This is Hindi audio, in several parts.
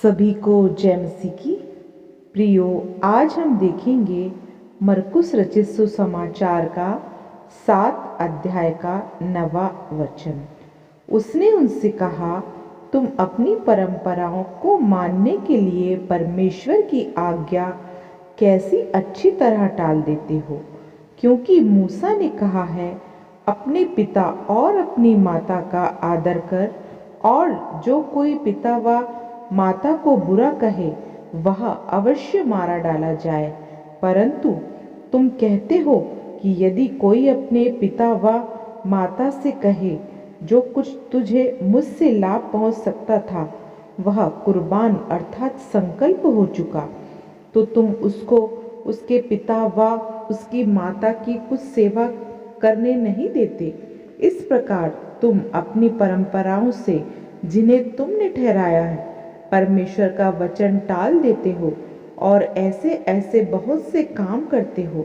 सभी को जय मसीह की। प्रियो, आज हम देखेंगे मरकुस रचित सुसमाचार का 7 अध्याय का 9वां वचन। उसने उनसे कहा, तुम अपनी परंपराओं को मानने के लिए परमेश्वर की आज्ञा कैसी अच्छी तरह टाल देते हो, क्योंकि मूसा ने कहा है, अपने पिता और अपनी माता का आदर कर, और जो कोई पिता व माता को बुरा कहे वह अवश्य मारा डाला जाए। परंतु तुम कहते हो कि यदि कोई अपने पिता व माता से कहे, जो कुछ तुझे मुझसे लाभ पहुंच सकता था वह कुर्बान अर्थात संकल्प हो चुका, तो तुम उसको उसके पिता व उसकी माता की कुछ सेवा करने नहीं देते। इस प्रकार तुम अपनी परंपराओं से, जिन्हें तुमने ठहराया है, परमेश्वर का वचन टाल देते हो और ऐसे ऐसे बहुत से काम करते हो।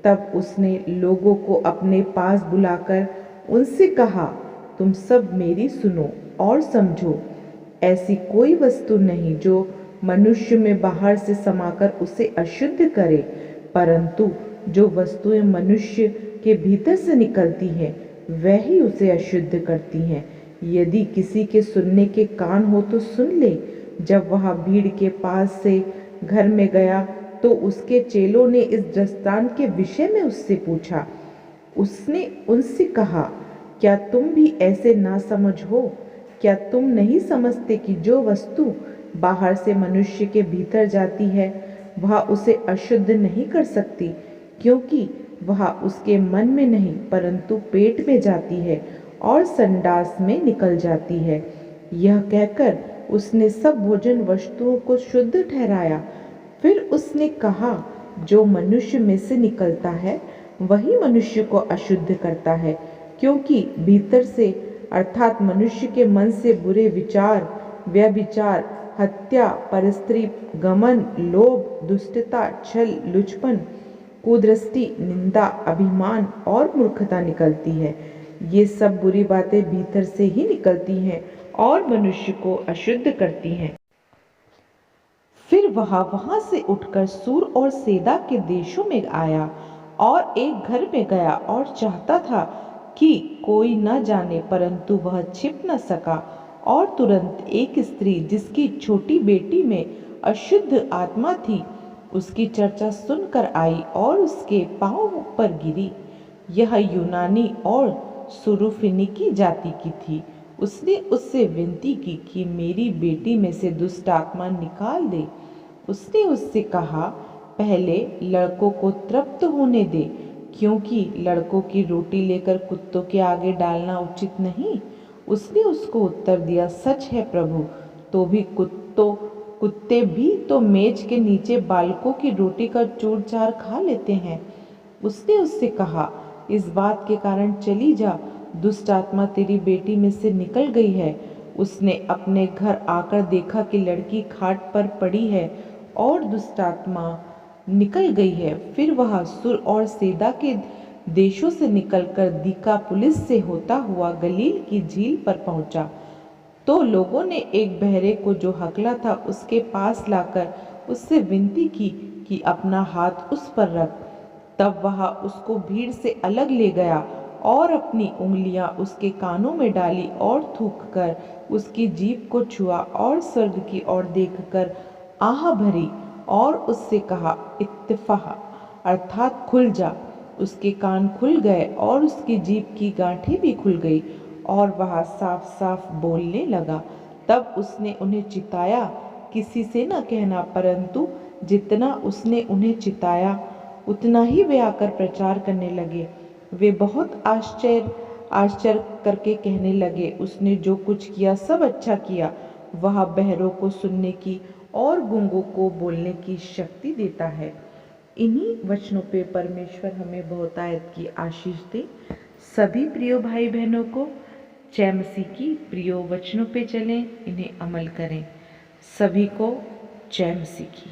तब उसने लोगों को अपने पास बुलाकर उनसे कहा, तुम सब मेरी सुनो और समझो। ऐसी कोई वस्तु नहीं जो मनुष्य में बाहर से समाकर उसे अशुद्ध करे, परंतु जो वस्तुएं मनुष्य के भीतर से निकलती हैं वह ही उसे अशुद्ध करती हैं। यदि किसी के सुनने के कान हो तो सुन ले। जब वह भीड़ के पास से घर में गया तो उसके चेलों ने इस दृष्टांत के विषय में उससे पूछा। उसने उनसे कहा, क्या तुम भी ऐसे ना समझ हो? क्या तुम नहीं समझते कि जो वस्तु बाहर से मनुष्य के भीतर जाती है वह उसे अशुद्ध नहीं कर सकती, क्योंकि वह उसके मन में नहीं परंतु पेट में जाती है और संडास में निकल जाती है। यह कहकर उसने सब भोजन वस्तुओं को शुद्ध ठहराया। फिर उसने कहा, जो मनुष्य में से निकलता है वही मनुष्य को अशुद्ध करता है, क्योंकि भीतर से अर्थात मनुष्य के मन से बुरे विचार, व्यभिचार, हत्या, परस्त्री गमन, लोभ, दुष्टता, छल, लुचपन, कुदृष्टि, निंदा, अभिमान और मूर्खता निकलती है। ये सब बुरी बातें भीतर से ही निकलती हैं और मनुष्य को अशुद्ध करती हैं। फिर वह वहां से उठकर सूर और सैदा के देशों में आया और एक घर में गया और चाहता था कि कोई न जाने, परंतु वह छिप न सका। और तुरंत एक स्त्री जिसकी छोटी बेटी में अशुद्ध आत्मा थी उसकी चर्चा सुनकर आई और उसके पांव पर गिरी। यह यूनानी और सुरूफिनिकी जाति की थी। उसने उससे विनती की कि मेरी बेटी में से दुष्ट आत्मा निकाल दे। उसने उससे कहा, पहले लड़कों को तृप्त होने दे, क्योंकि लड़कों की रोटी लेकर कुत्तों के आगे डालना उचित नहीं। उसने उसको उत्तर दिया, सच है प्रभु, तो भी कुत्ते भी तो मेज के नीचे बालकों की रोटी का चूर चार खा लेते हैं। उसने उससे कहा, इस बात के कारण चली जा, दुष्ट आत्मा तेरी बेटी में से निकल गई है। उसने अपने घर आकर देखा कि लड़की खाट पर पड़ी है और दुष्ट आत्मा निकल गई है। फिर वह सुर और सैदा के देशों से निकलकर दिकापुलिस से होता हुआ गलील की झील पर पहुंचा। तो लोगों ने एक बहरे को जो हकला था उसके पास लाकर उससे विनती की कि अपना हाथ उस पर रख। तब वह उसको भीड़ से अलग ले गया और अपनी उंगलियां उसके कानों में डाली और थूककर उसकी जीभ को छुआ और स्वर्ग की ओर देखकर आह भरी और उससे कहा, इत्तफाह अर्थात खुल जा। उसके कान खुल गए और उसकी जीभ की गांठें भी खुल गई और वह साफ साफ बोलने लगा। तब उसने उन्हें चिताया, किसी से न कहना, परंतु जितना उसने उन्हें चिताया उतना ही वे आकर प्रचार करने लगे। वे बहुत आश्चर्य करके कहने लगे, उसने जो कुछ किया सब अच्छा किया। वह बहरों को सुनने की और गूंगों को बोलने की शक्ति देता है। इन्हीं वचनों पे परमेश्वर हमें बहुतायत की आशीष दे। सभी प्रिय भाई बहनों को जय मसीह की। प्रिय वचनों पे चलें, इन्हें अमल करें। सभी को जय मसीह की।